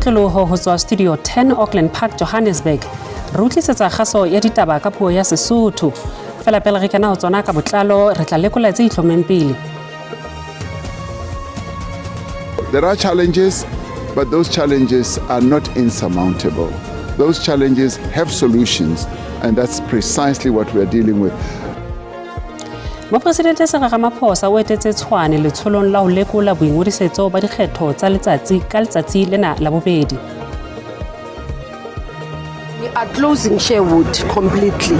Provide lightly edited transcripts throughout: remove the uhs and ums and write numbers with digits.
kotloloho ho tswa Studio 10 Auckland Park, Johannesburg. Re utlisetsa kgaso ya ditaba ka puo ya Sesotho. Fela pele re kana ho tsona ka botlalo, re tla lekola tse itlhomeng pele. There are challenges, but those challenges are not insurmountable. Those challenges have solutions, and that's precisely what we are dealing with. Mopresidente Cyril Ramaphosa o etetse Tshwane letsholong la ho lekola boingodisetso ba dikgetho tsa letsatsi ka letsatsi lena la bobedi. We are closing Sherwood completely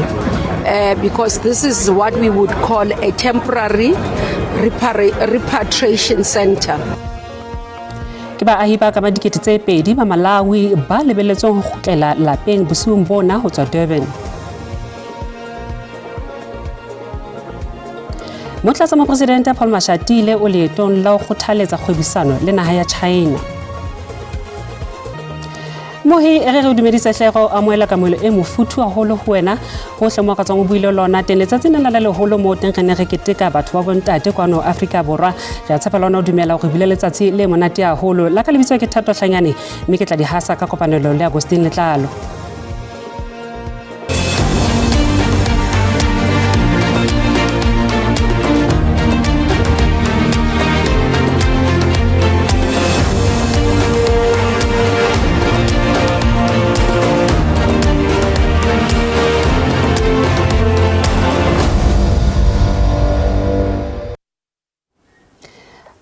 because this is what we would call a temporary repatriation center. Ke baahi ba ka madikete tse pedi ba Malawi ba lebelletsweng ho kgutlela lapeng bosiung bona ho tswa Durban. Motlatsa Mopresidente Paul Mashatile o leetong la ho kgothaletsa kgwebisano le naha ya China. Mohi re dumedisa hlego a moela ka moelo e mofuthu haholo ho wena ho hle mo ka tswa mo buile lona teng letsatsi nna la leholo mo teng re ne re keteka batho ba bontate kwano Afrika Borwa re a tshepa lona o dumela go bile letsatsi le monate haholo la ka lebitswa ke Thato Hlanyane mme ke tla di hasa ka kopanelo le Agostine Letlalo.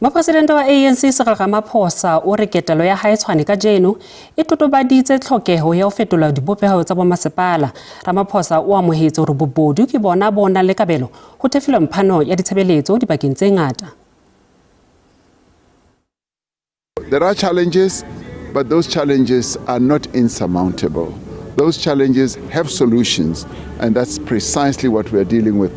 Mopresidente wa ANC Cyril Ramaphosa o re ketelo ya hae Tshwane ka jeno e totobaditse tlhokeho ya ho fetola dibopeho tsa bomasepala. Ramaphosa o amohetse hore bobodu ke bona le kabelo ho tefilwa mphano ya ditshebeletso dibakeng tse ngata. There are challenges, but those challenges are not insurmountable. Those challenges have solutions, and that's precisely what we are dealing with.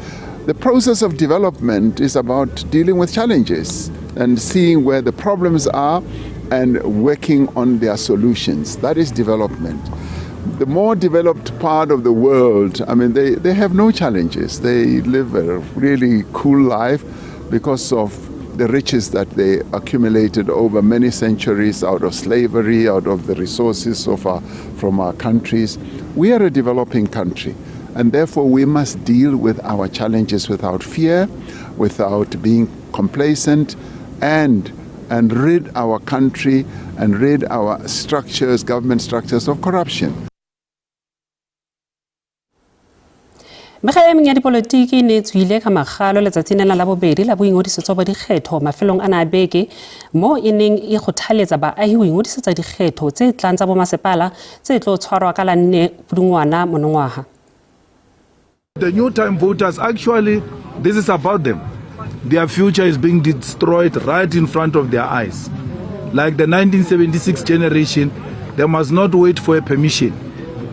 The process of development is about dealing with challenges and seeing where the problems are and working on their solutions. That is development. The more developed part of the world, I mean, they have no challenges. They live a really cool life because of the riches that they accumulated over many centuries out of slavery, out of the resources from our countries. We are a developing country. And therefore, we must deal with our challenges without fear, without being complacent, and rid our country and rid our structures, government structures of corruption. Mekga ya dipolotiki ne tswile ka magalo letsatsing la bobedi la boingodisetso ba dikgetho mafelong ana a beke mo e neng e kgothaletsa baahi ho ingodisetsa dikgetho tse tlang tsa bomasepala tse tlo tshwarwa ka la 4 Pudungwana monongwaha. The new time voters, actually, this is about them. Their future is being destroyed right in front of their eyes. Like the 1976 generation, they must not wait for a permission.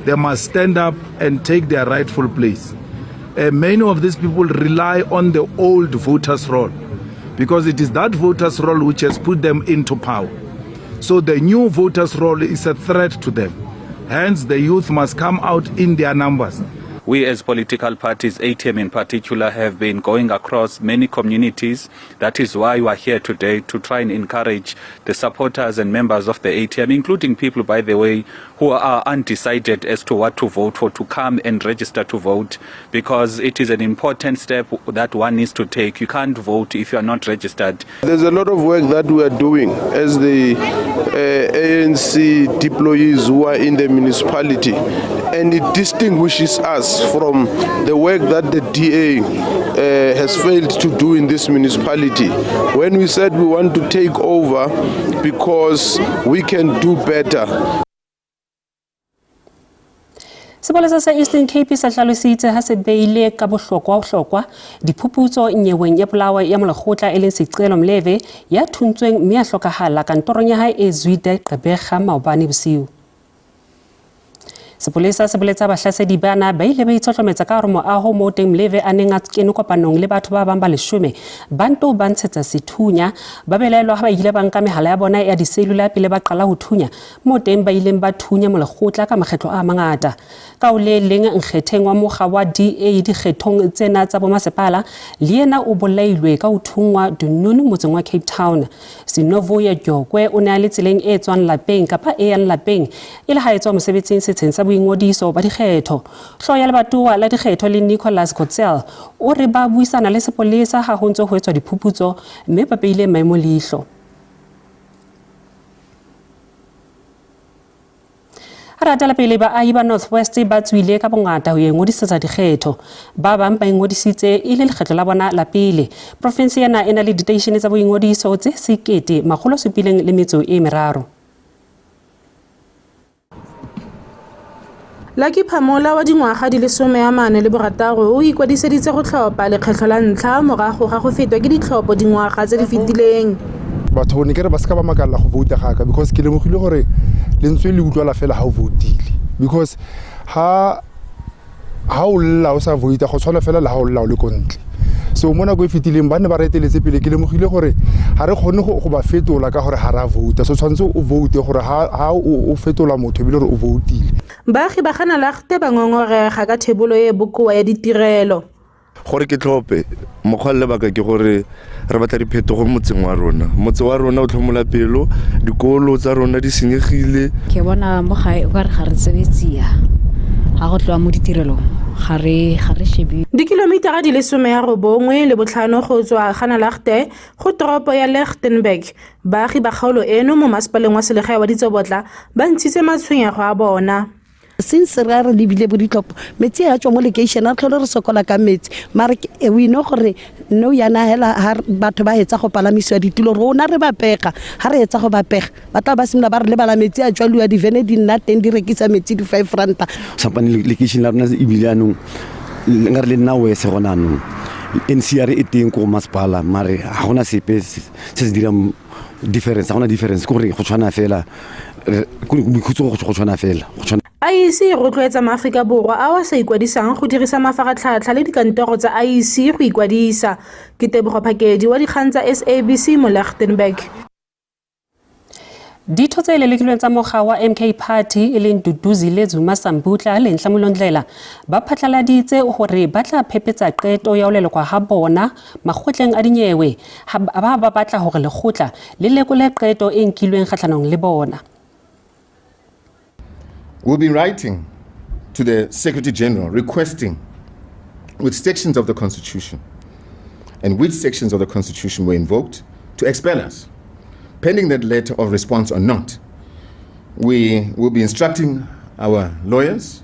They must stand up and take their rightful place. Many of these people rely on the old voters' roll because it is that voters' roll which has put them into power. So the new voters' roll is a threat to them. Hence, the youth must come out in their numbers. We as political parties, ATM in particular, have been going across many communities. That is why we are here today to try and encourage the supporters and members of the ATM, including people, by the way, who are undecided as to what to vote for, to come and register to vote, because it is an important step that one needs to take. You can't vote if you are not registered. There's a lot of work that we are doing as the ANC deployees who are in the municipality, and it distinguishes us from the work that the DA has failed to do in this municipality. When we said we want to take over because we can do better. Sepolesa sa Eastern Cape sa hlalositse ha se beile ka bohlokwa diphuputso nyeweng ya polawa ya molekgotla e leng Sicelo Mlebe ya thuntsweng mme a hlokahala kantorong ya hae e Zwide Gqeberha maobane bosiu. Sepolesa se boletsa bahlasedi bana ba ile ba itsotlometsa ka hore moaho mo teng Mlebe a neng a kene kopanong le batho ba bang ba 10 ba nto ba ntshetsa sethunya ba belaelwa ha ba ile ba nka mehala ya bona ya diselula pele ba qala ho thunya mo teng ba ileng ba thunya molekgotla ka makgetlo a mangata ka o le leng nkgetheng wa mokga wa DA dikgethong tsena tsa bomasepala le yena o bolailwe ka o thungwa Dununu motseng wa Cape Town. Sinovuya Jokwe o ne a le tseleng e tswang lapeng kapa e yang lapeng e le ha etswa mosebetsing setsheng sa boingodiso ba dikgetho. Hloho ya lebatowa la dikgetho le Nicholas Kotzel o re ba buisana le sepolesa ha ho ntse ho etswa diphuputso mme ba beile maemo leihlo. Ratela pele ba aiba Northwest ba tswile ka bongata ho ingodisetsa dikgetho. Ba bang ba ingodisitse e le lekgetho la bona la pele. Province ena ena le ditatione tsa boingodiso tse 1,730. Lucky Phamola wa dingwaga di le 46 o ikwadiseditse go tlhopha lekgetho la ntlha morago ga go fetwa ke ditlhopho dingwaga tse di fetileng. Batho ne ke re ba ska ba makalla go vouta gaaka because ke lemogile gore le ntse le utlwala fela ha o voutile because ha o lla o sa vouta go tshwana fela la ha o lla o le kontle. So mona go e fetileng ba ne ba reteletse pele ke lemogile gore ha re kgone go ba fetola ka gore ha ra vouta so tshwantse o voute gore ha o fetola motho bile gore o voutile. Baagi ba gana lagte ba ngongorega ka thebolo e bokoa ya ditirelo. Gore ke tlhope mokgwa le baka ke gore re batla diphetogo motseng wa rona. Motse wa rona o tlhomola pelo, dikolo tsa rona di senyegile. Ke bona mo gae o re ga re tsebetsia. Ha go tloa mo ditirelo ga re shebi. Dikilometara di le 19 le botlhano go tswa gana lagte go toropo ya Lichtenburg. Baagi ba kgaolo eno mo masepaleng wa selegae wa Ditsobotla ba ntshitse matshwenyego a bona. Since re re lebile bo ditlhopho metsi a tswa mo location a tlhole re sokola ka metsi mara we know gore no yana hela ha batho ba etsa go palamiswa ditulo rona re ba pega ha re etsa go ba pega ba tla ba simla ba re le bala metsi a tswa lua di vene di nna teng di rekisa metsi di 5 ranta sapane location la rona ibilanong nga re le nna we se gona no NCR e teng go masepala mare ha gona sepe se se dira difference ha gona difference go re go tshwana fela go khutso go tshwana fela go tshwana IEC go tlhoetsa maAfrika Borwa a wa sa ikwadisang go dirisa mafaratlhatlha le dikantoro tsa IEC go ikwadisa. Ke Tebogo Phakedi wa dikgang tsa SABC mo Lichtenburg. Ditho tse lelekilweng tsa mogga wa MK Party e leng Duduzi le Zuma Sambutla le Nhlamolondlela ba phatlaladitse hore ba tla phepetsa qeto ya ho lelekwa ha bona makgotleng a dinyewe ba batla hore lekgotla le lekole qeto e nkilweng kgatlanong le bona. We'll be writing to the Secretary General requesting which sections of the Constitution and which sections of the Constitution were invoked to expel us. Pending that letter of response or not, we will be instructing our lawyers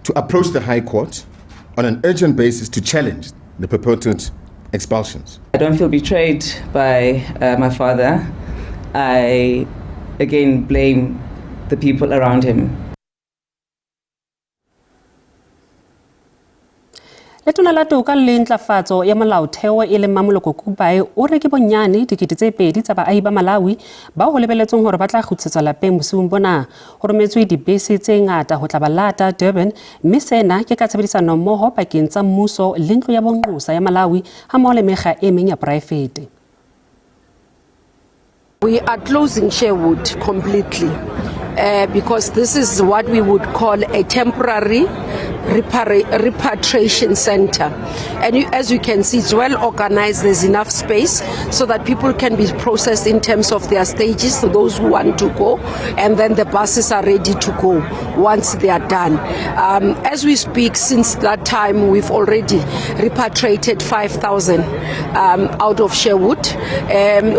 to approach the High Court on an urgent basis to challenge the purported expulsions. I don't feel betrayed by my father. I again blame the people around him. Letona la toka le ntlafatso ya molaotheo e le Mamoloko Kubayi o re ke bonyane dikete tse pedi tsa baahi ba Malawi ba ho lebeletsong hore ba tla kgutlisetswa lapeng bosiung bona ho rometswe dibese tse ngata ho tla ba lata Durban mme sena ke ka tshebedisano mmoho pakeng tsa mmuso le ntlo ya bonqosa ya Malawi ha mmoho le mekga e meng ya poraefete. We are closing Sherwood completely because this is what we would call a temporary repatriation center. And as you can see, it's well organized. There's enough space so that people can be processed in terms of their stages, so those who want to go, and then the buses are ready to go once they are done. As we speak, since that time, we've already repatriated 5,000 out of Sherwood.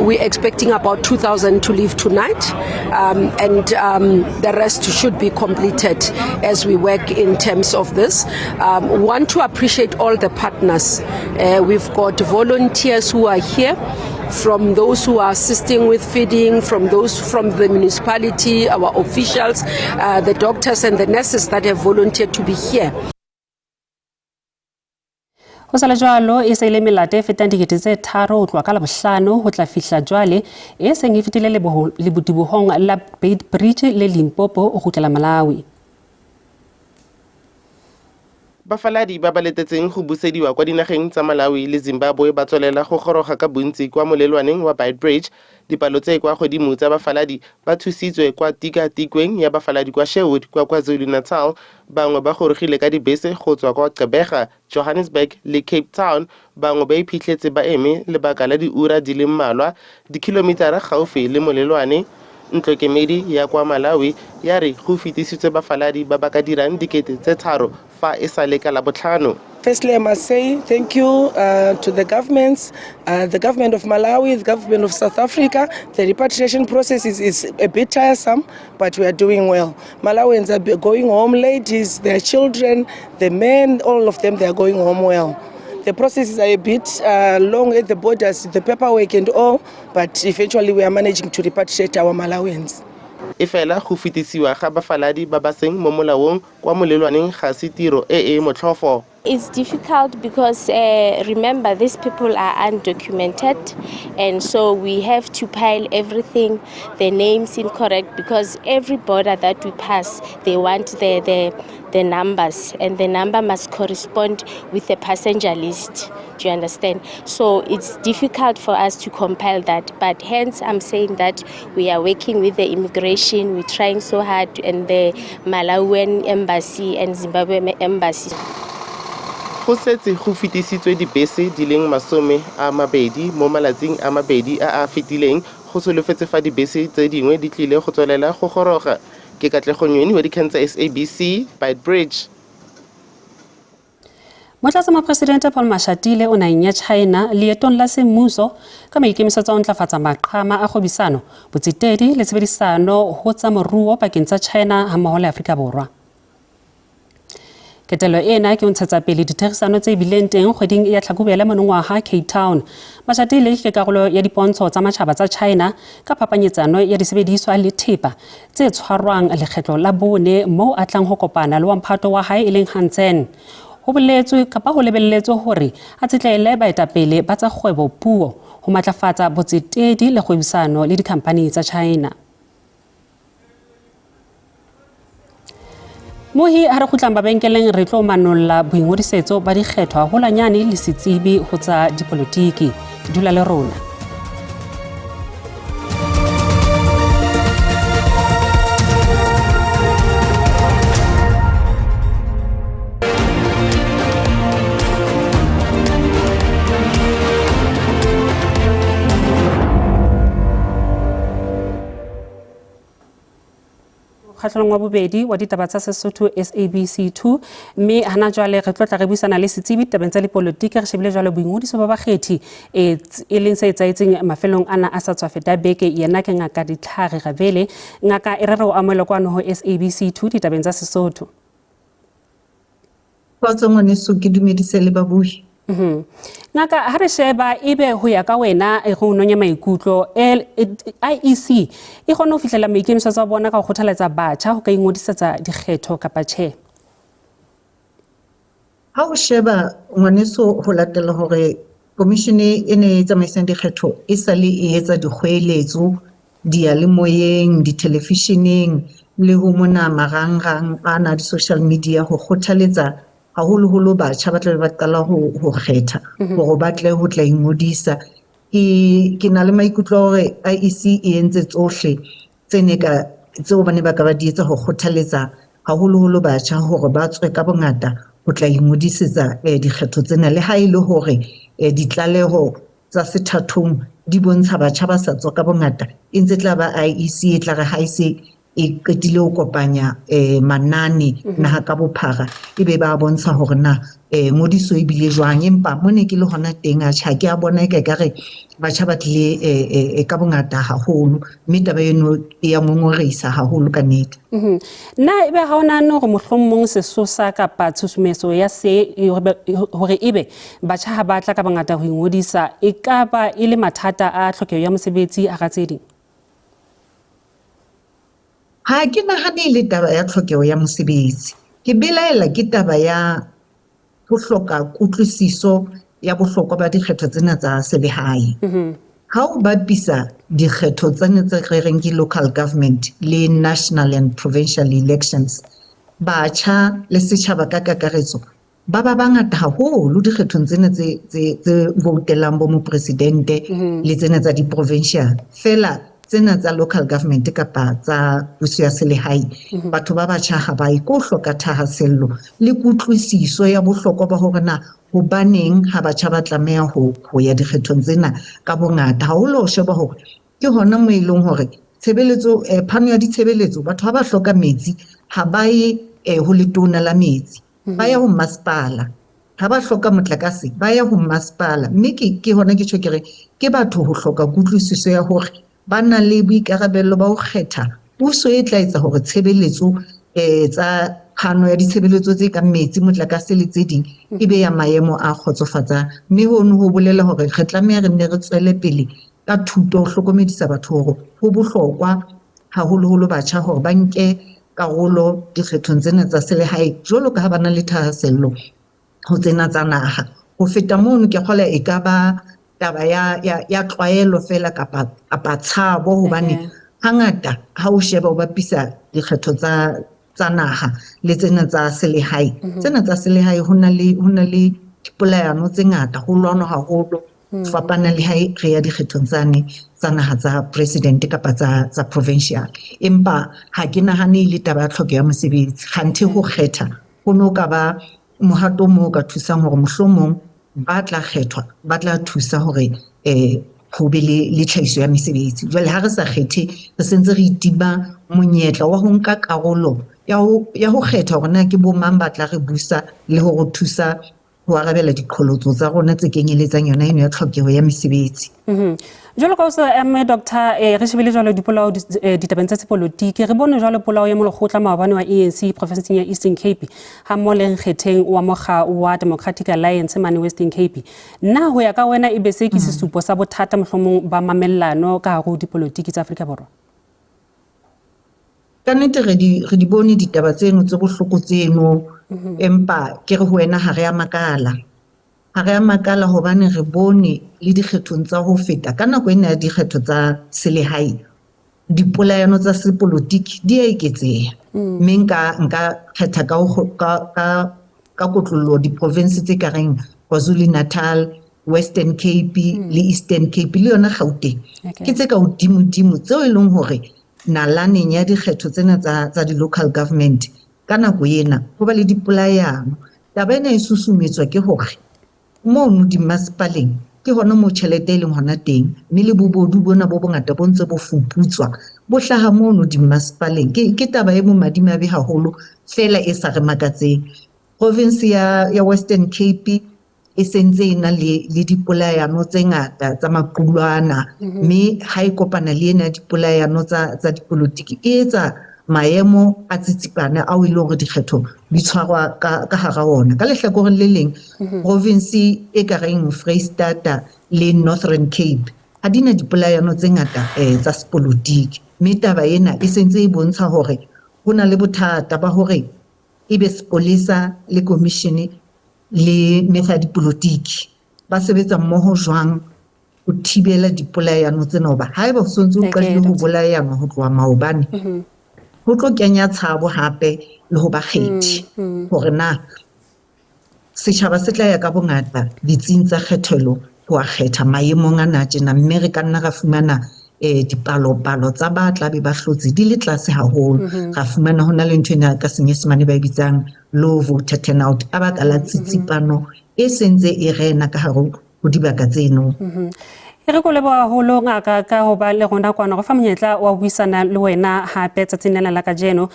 We're expecting about 2,000 to leave tonight, and the rest should be completed as we work in terms of this. Want to appreciate all the partners. We've got volunteers who are here, from those who are assisting with feeding, from those from the municipality, our officials, the doctors and the nurses that have volunteered to be here. Ho sala jwalo e se le melate fetang dikete tse 3 ho tloha ka Labohlano ho tla fihla jwale e seng e fetile le bohong la Bridge le Limpopo ho gutlela Malawi. Bafaladi ba ba letetseng go busediwa kwa dinageng tsa Malawi le Zimbabwe ba tswelela go goroga ka bontsi kwa molelwaneng wa Beitbridge. Dipalo tse kwa godimo tsa bafaladi ba thusitswe kwa tikatikweng ya bafaladi kwa Sherwood kwa KwaZulu-Natal. Bangwe ba gorogile ka dibese go tswa kwa Gqeberha, Johannesburg le Cape Town. Bangwe ba iphitlhetse ba eme lebaka la diura di le mmalwa dikilomitara gaufi le molelwane. Ntlokemedi ya kwa Malawi ya re go fitisitswe bafaladi ba ba ka dirang dikete tse 3 fa e sa le ka la botlhano. Firstly, I must say thank you to the governments, the government of Malawi, the government of South Africa. The repatriation process is a bit tiresome, but we are doing well. Malawians are going home, ladies, their children, the men, all of them, they are going home well. The processes are a bit long at the borders, the paperwork and all, but eventually we are managing to repatriate our Malawians. Efela go fitisiwa ga bafaladi ba ba seng mo molaong kwa molelwaneng ga se tiro e motlhofo. It's difficult because remember these people are undocumented, and so we have to pile everything, the names incorrect, because every border that we pass they want the numbers, and the number must correspond with the passenger list. Do you understand? So it's difficult for us to compile that, but hence I'm saying that we are working with the immigration, we're trying so hard, and the Malawian embassy and Zimbabwe embassy. Go setse go fitisitswe dibese di leng 20 mo malatsing a mabedi a fetileng go solofetse fa dibese tse dingwe di tlile go tswelela go goroga. Ke Katlego Nyoni wa dikgang tsa SABC Beitbridge. Motlatsamopresidente Paul Mashatile o naheng ya China leetong la semmuso ka maikemisetso a ntlafatsa maqhama a kgwebisano, botsetedi le tshebedisano ho tsa moruo pakeng tsa China hammoho le Afrika Borwa. Ketelo ena ke ntshetsa pele ditherisano tse bileng teng kgweding ya Tlhakubele monongwaga Cape Town. Mashatile ke karolo ya dipontsho tsa matjhaba tsa China ka phapanyetsano ya disebediswa le thepa tse tshwarwang lekgetlo la bone moo a tlang ho kopana le wa mphato wa hae e leng Han Zhen. Ho boletswe kapa ho lebelletswe hore a tsetlele baetapele ba tsa kgwebo puo ho matlafatsa botsetedi le kgwebisano le dikhampani tsa China. Mohi ha re khutlang babenkeleng re tlo manolla boingodisetso ba dikgetho haholwanyane le setsebi ho tsa dipolotiki. Dula le rona. Kgatlong wa bobedi wa ditaba tsa Sesotho SABC2 mme hana jwale re tlotla re buisana le setsebi tabeng tsa dipolotiki re shebile jwale boingodiso ba bakgethi e leng se etsaetseng mafelong ana a sa tswa feta beke yena ke ngaka Ditlhare Ravele. Ngaka e re o amohela kwano ho SABC2 ditabeng tsa Sesotho. Ngwane ke dumedise le babui. Ngaka ha re sheba ebe ho ya ka wena e go nonya maikutlo IEC e gone ho fihlela maikemisetso tsa bona ka go kgothaletsa batjha ho ka ingodisetsa dikgetho kapa tjhe. Ha o sheba ngwaneso ho latela hore komishene e ne tsamaisang dikgetho e sale e etsa dikgoeletso diyalemoyeng ditelevisheneng le ho mona marangrang ana di social media ho kgothaletsa haholo batjha ba tla ba qala ho kgetha hore ba tle ho tla ingodisa. Ke na le maikutlo hore IEC e entse tsohle tseo ba ne ba ka ba di etsa ho kgothaletsa haholo batjha hore ba tswe ka bongata ho tla ingodisetsa dikgetho tsena le ha ile hore ditlaleho tsa sethathong di bontsha batjha ba sa tswa ka bongata e ntse tla ba IEC e tla re ha ise e qetile ho kopanya manane naha ka bophara ebe ba bontsha hore na ngodiso e bile jwang empa mone ke le hona teng a tjha ke a bona e ka re batjha ba tlile ka bongata haholo mme taba eno e ya ngongorisa haholo ka nnete. Na ebe ha ona no go mohlomong sesosa kapa tshusumetso ya se hore ebe batjha ha ba tla ka bongata ho ingodisa e ka ba e le mathata a tlhokeho ya mosebetsi a ratseding? Ha ke nahane le taba ya tlhokeho ya mosebetsi, ke belaela ke taba ya ho hloka kutlwisiso ya bohlokwa ba dikgetho tsena tsa selehae. Ha o bapisa dikgetho tsena tse re reng ke local government le national and provincial elections, batjha le setjhaba ka kakaretso ba bangata haholo dikgethong tsena tse votelang bo mopresidente le tsena tsa di-provincial fela tsena tsa local government kapa tsa puso ya selehae batho ba batjha ha ba iko hloka thahasello le kutlwisiso ya bohlokwa ba hore na hobaneng ha batjha ba tlameha ho ya dikgethong tsena ka bongata haholo ho sheba hore ke hona mo eleng hore tshebeletso phano ya ditshebeletso batho ba hloka metsi ha ba ye ho letona la metsi ba ya ho masepala ha ba hloka motlakase ba ya ho masepala mme ke hona ke tjho kere ke batho ho hloka kutlwisiso ya hore ba na le boikarabello ba ho kgetha puso e tla etsa hore tshebeletso tsa phano ya ditshebeletso tse kang metsi motlakase le tse ding e be ya maemo a kgotsofatsang mme hono ho bolela hore re tlameha re nne re tswele pele ka thuto ho hlokomedisa batho hore ho bohlokwa haholoholo batjha hore ba nke karolo dikgethong tsena tsa selehae jwalo ka ha ba na le thahasello ho tsena tsa naha ho feta mono ke kgola e ka ba taba ya tlwaelo fela kapa tshabo hobane hangata ha o sheba o bapisa dikgetho tsa naha le tsena tsa selehae tsena tsa selehae ho na le dipolayano tse ngata ho lwanwa haholo fapana le ha re ya dikgethong tsane tsa naha tsa president kapa tsa provincial empa ha ke nahane le taba ya tlhokeho ya mosebetsi kganthe ho kgetha ho no ka ba mohato mo ka thusang hore mohlomong ba tla kgethwa ba tla thusa hore ho be le tlhahiso ya mesebetsi jwale ha re sa kgethe re sentse re itiba monyetla wa ho nka karolo ya ho kgetha hore na ke bo mang ba tla re busa le ho re thusa ho arabela diqholotso tsa rona tse kenyeletsang yona eno ya tlhokeho ya mesebetsi. Jwalo ka o se Dr. re shebile jwalo dipolao ditabeng tsa sepolotiki re bone jwalo polao ya molekgotla maobane wa ANC provinceng ya Eastern Cape ha mo le nkgetheng wa mokga wa Democratic Alliance mane Western Cape nna ho ya ka wena e be se ke sesupo sa bothata mohlomong ba mamellano ka hare ho dipolotiki tsa Afrika Borwa. Ka nnete re di bone ditaba tseno tse bohloko tseno empa ke re ho wena ha re ya makala hobane re bone le dikgethong tsa ho feta ka nako ena ya dikgetho tsa selehae dipolayano tsa sepolotiki di a eketseha mme nka kgetha ka kotlollo di-province tse kareng KwaZulu Natal, Western Cape le Eastern Cape le yona Gauteng ke tse ka hodimo tseo e leng hore nalaneng ya dikgetho tsena tsa di-local government ka nako ena ho ba le dipolayano taba ena e susumetswa ke hore mono dimasepaleng ke hona mo tjhelete e leng hona teng mme le bobodu bona bo bongata bo ntse bo fuputswa bo hlaha mono dimasepaleng ke taba e mo madimabe haholo fela e sa re makatseng province ya Western Cape e sentse ena le dipolayano tse ngata tsa maqulwana mme ha e kopana le ena dipolayano tsa dipolotiki e etsa maemo a tsitsipana a o ile hore dikgetho di tshwarwa ka hara ona ka lehlakoreng le leng province e kareng Freistata le Northern Cape ha dina dipolayano tse ngata tsa sepolotiki mme taba ena e sentse e bontsha hore ho na le bothata ba hore ebe sepolesa le commission le mekga dipolotiki ba sebetsa mmoho jwang ho thibela dipolayano tsena hoba haeba o sontse o qadile ho bolayana ho tloha maobane ho tlo kenya tshabo hape le ho ba kgethi hore na setjhaba se tla ya ka bongata ditsing tsa kgethelo ho a kgetha maemong ana tjena mme re ka nna ra fumana dipalo tsa ba tla be ba hlotse di le tlase haholo ra fumana hona le ntho ena ka senyesemane ba bitsang low voter turnout a baka la tsitsipano e sentse e rena ka hare ho dibaka tseno. E re go leboha haholo ngaka ka ho ba le rona kwana go fa monyetla wa buisana le wena hape tsatsing lena la kajeno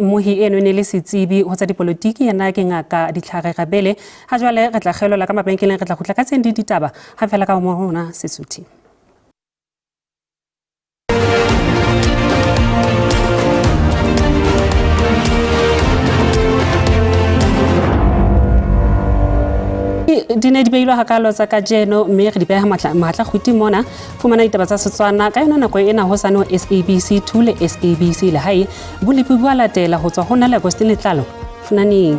mohi eno ne le setsibi ho tsa dipolotiki yana ke ngaka Ditlhare Rabele ha jwale re tla kgelola ka mabenkeleng re tla khutla ka tseng ditaba ha fela ka mo rona Sesotho. Dine di beilwe hakalo tsa kajeno mme re di beha matla khuti mona fumana ditaba tsa Setswana ka yona nako ena ho sane ho SABC 2 le SABC le hae bulipi bua latela ho tswa hona le Agostine Tlalo funaneng.